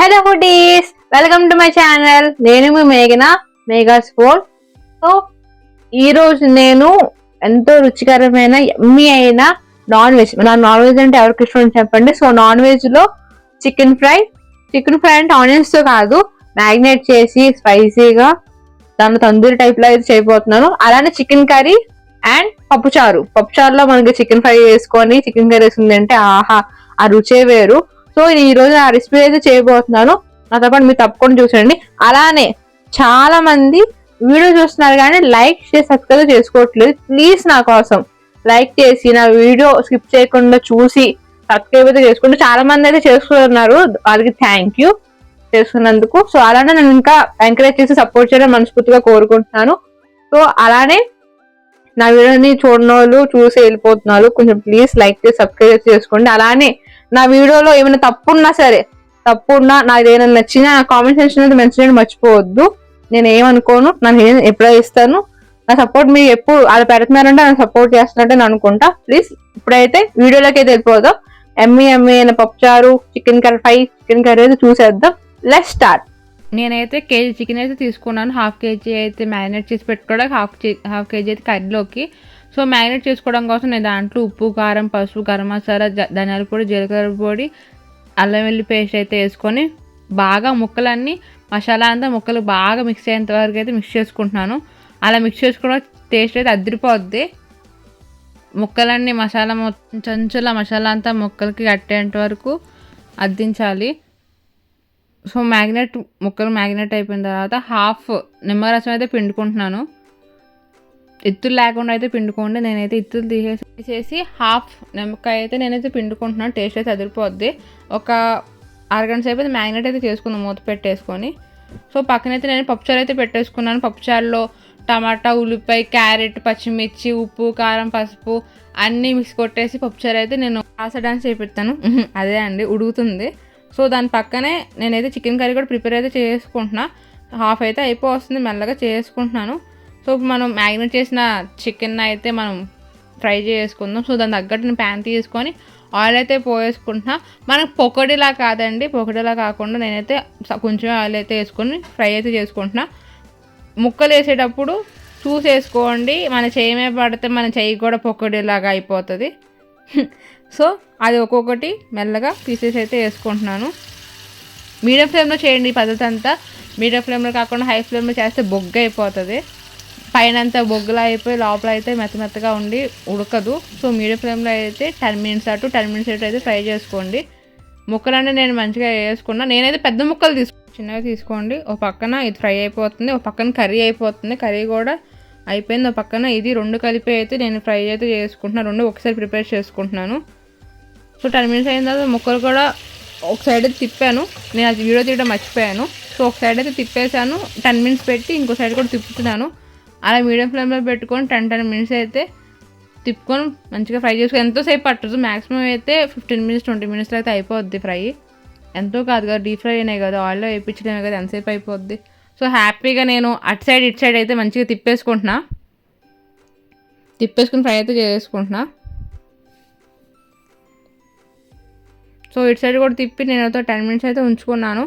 Hello foodies, welcome to my channel. నేను మీ మేఘన, మేఘాస్ food. So ఈరోజు నేను ఎంతో రుచికరమైన యమ్మీ అయిన నాన్ వెజ్ అంటే ఎవరికి ఇష్టం చెప్పండి. సో నాన్ వెజ్ లో చికెన్ ఫ్రై అంటే ఆనియన్స్ తో కాదు, మ్యారినేట్ చేసి స్పైసీగా దాని తందూరి టైప్ లో అయితే చేయబోతున్నాను. అలానే చికెన్ కర్రీ అండ్ పప్పుచారులో మనకి చికెన్ ఫ్రై వేసుకొని చికెన్ కర్రీ వేసుకుంది అంటే ఆహా, ఆ రుచే వేరు. సో ఈ రోజు ఆ రెసిపీ అయితే చేయబోతున్నాను. నాతో పాటు మీరు తప్పకుండా చూసండి. అలానే చాలా మంది వీడియో చూస్తున్నారు కానీ లైక్ చేసి సబ్స్క్రైబ్ చేసుకోవట్లేదు. ప్లీజ్ నా కోసం లైక్ చేసి నా వీడియో స్కిప్ చేయకుండా చూసి సబ్స్క్రైబ్ అయితే చేసుకుంటే చాలా మంది అయితే చేసుకున్నారు. వాళ్ళకి థ్యాంక్ యూ చేసుకున్నందుకు. సో అలానే నేను ఇంకా ఎంకరేజ్ చేసి సపోర్ట్ చేయడం మనస్ఫూర్తిగా కోరుకుంటున్నాను. సో అలానే నా వీడియోని చూడని వాళ్ళు చూసి వెళ్ళిపోతున్నారు. కొంచెం ప్లీజ్ లైక్ చేసి సబ్స్క్రైబ్ చేసుకోండి. అలానే నా వీడియోలో ఏమైనా తప్పున్నా నాకు ఏమైనా నచ్చినా నా కామెంట్ సెక్షన్ అయితే మెన్షన్ చేయడం మర్చిపోవద్దు. నేను ఏమనుకోను, నేను ఎప్పుడో ఇస్తాను. నా సపోర్ట్ మీరు ఎప్పుడు అలా పెడుతున్నారంటే నాకు సపోర్ట్ చేస్తున్నట్టే నేను అనుకుంటా. ప్లీజ్ ఇప్పుడైతే వీడియోలోకి అయితే వెళ్ళిపోదాం. ఎమ్మి అయిన పప్పుచారు, చికెన్ కర్రీ అయితే చూసేద్దాం. Let's start. నేనైతే కేజీ చికెన్ అయితే తీసుకున్నాను. హాఫ్ కేజీ అయితే మ్యారినేట్ చేసి పెట్టుకోవడానికి, హాఫ్ కేజీ అయితే కర్రీలోకి. సో మ్యారినేట్ చేసుకోవడం కోసం నేను దాంట్లో ఉప్పు, కారం, పసుపు, గరం మసాలా, ధనియాల పొడి, జీలకర్ర పొడి, అల్లం వెల్లుల్లి పేస్ట్ అయితే వేసుకొని బాగా ముక్కలన్నీ మసాలా అంతా ముక్కలు బాగా మిక్స్ అయ్యేంత వరకు అయితే మిక్స్ చేసుకుంటున్నాను. అలా మిక్స్ చేసుకోవడం టేస్ట్ అయితే అదిరిపోద్ది. ముక్కలన్నీ చంచుల మసాలా అంతా ముక్కలకి కట్టేంత వరకు అద్దించాలి. సో ముక్కలు మ్యాగ్నేట్ అయిపోయిన తర్వాత హాఫ్ నిమ్మరసం అయితే పిండుకుంటున్నాను. ఇత్తులు లేకుండా అయితే పిండుకోండి. నేనైతే ఇత్తులు తీసేసి హాఫ్ నిమ్మకాయ అయితే నేనైతే పిండుకుంటున్నాను. టేస్ట్ అయితే అదిరిపోద్ది. ఒక అరగంట సేపు అయితే మ్యాగ్నేట్ అయితే చేసుకున్నాను మూత పెట్టేసుకొని. సో పక్కనైతే నేను పప్పుచారు అయితే పెట్టేసుకున్నాను. పప్పుచారులో టమాటా, ఉల్లిపాయ, క్యారెట్, పచ్చిమిర్చి, ఉప్పు, కారం, పసుపు అన్నీ మిక్స్ కొట్టేసి పప్పుచారు అయితే నేను డాన్స్ చేపిస్తాను. అదే అండి ఉడుకుతుంది. సో దాని పక్కనే నేనైతే చికెన్ కర్రీ కూడా ప్రిపేర్ అయితే చేసుకుంటున్నా. హాఫ్ అయితే అయిపోతుంది, మెల్లగా చేసుకుంటున్నాను. సో మనం మ్యాగ్నేట్ చేసిన చికెన్ అయితే మనం ఫ్రై చేసుకుందాం. సో దాని తగ్గట్టు నేను ప్యాన్ తీసుకొని ఆయిల్ అయితే పోసేసుకుంటున్నా. మనకు పొకడిలా కాదండి, పొకడిలా కాకుండా నేనైతే కొంచెం ఆయిల్ అయితే వేసుకొని ఫ్రై అయితే చేసుకుంటున్నా. ముక్కలు వేసేటప్పుడు చూసేసుకోండి, మన చేయి మీద పడితే మన చెయ్యి కూడా పొకడిలాగా అయిపోతుంది. సో అది ఒక్కొక్కటి మెల్లగా పీసెస్ అయితే వేసుకుంటున్నాను. మీడియం ఫ్లేమ్లో చేయండి ఈ పద్ధతి అంతా. మీడియం ఫ్లేమ్లో కాకుండా హై ఫ్లేమ్లో చేస్తే బొగ్గ అయిపోతుంది. పైన అంతా బొగ్గులా అయిపోయి లోపల అయితే మెత్తగా ఉండి ఉడకదు. సో మీడియం ఫ్లేమ్లో అయితే 10 మినిట్స్ అయితే ఫ్రై చేసుకోండి. ముక్కలన్నీ నేను మంచిగా వేసుకున్నా. నేనైతే పెద్ద ముక్కలు చిన్నగా తీసుకోండి. ఒక పక్కన ఇది ఫ్రై అయిపోతుంది, ఒక పక్కన కర్రీ అయిపోతుంది. కర్రీ కూడా అయిపోయింది. ఒక పక్కన ఇది రెండు కలిపి అయితే నేను ఫ్రై అయితే చేసుకుంటున్నాను. రెండు ఒకసారి ప్రిపేర్ చేసుకుంటున్నాను. సో 10 మినిట్స్ అయిన తర్వాత ముక్కలు కూడా ఒక సైడ్ అయితే తిప్పాను. నేను అది వీడియో తీయడం మర్చిపోయాను. సో ఒక సైడ్ అయితే తిప్పేసాను. 10 మినిట్స్ పెట్టి ఇంకో సైడ్ కూడా తిప్పుతున్నాను. అలా మీడియం ఫ్లేమ్లో పెట్టుకొని 10 మినిట్స్ అయితే తిప్పుకొని మంచిగా ఫ్రై చేసుకొని ఎంతోసేపు పట్టదు. మ్యాక్సిమం అయితే 15 మినిట్స్ 20 మినిట్స్లో అయితే అయిపోద్ది ఫ్రై. ఎంతో కాదు కదా, డీప్ ఫ్రై అయినాయి కదా, ఆయిల్లో వేయించడమే కదా, ఎంతసేపు అయిపోద్ది. సో హ్యాపీగా నేను అటు సైడ్ అయితే మంచిగా తిప్పేసుకుని ఫ్రై అయితే చేసుకుంటున్నా. సో ఇటు సైడ్ కూడా తిప్పి నేనైతే 10 మినిట్స్ అయితే ఉంచుకున్నాను.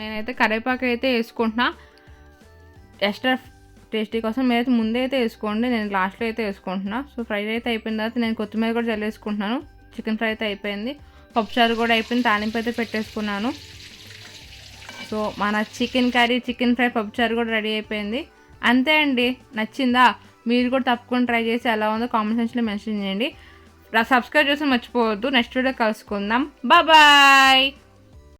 నేనైతే కరివేపాకు అయితే వేసుకుంటున్నా. ఎక్స్ట్రా టేస్టీ కోసం మీరైతే ముందే అయితే వేసుకోండి, నేను లాస్ట్లో అయితే వేసుకుంటున్నా. సో ఫ్రై అయితే అయిపోయిన తర్వాత నేను కొత్తిమీర కూడా చల్లేసుకుంటున్నాను. చికెన్ ఫ్రై అయితే అయిపోయింది, పప్పుచారు కూడా అయిపోయింది, తాలింపు అయితే పెట్టేసుకున్నాను. సో మన చికెన్ కర్రీ, చికెన్ ఫ్రై, పప్పుచారు కూడా రెడీ అయిపోయింది. అంతే అండి. నచ్చిందా? మీరు కూడా తప్పకుండా ట్రై చేసి ఎలా ఉందో కామెంట్ సెక్షన్లో మెన్షన్ చేయండి. సబ్స్క్రైబ్ చేసి మర్చిపోవద్దు. నెక్స్ట్ వీడియో కలుసుకుందాం. బాయ్.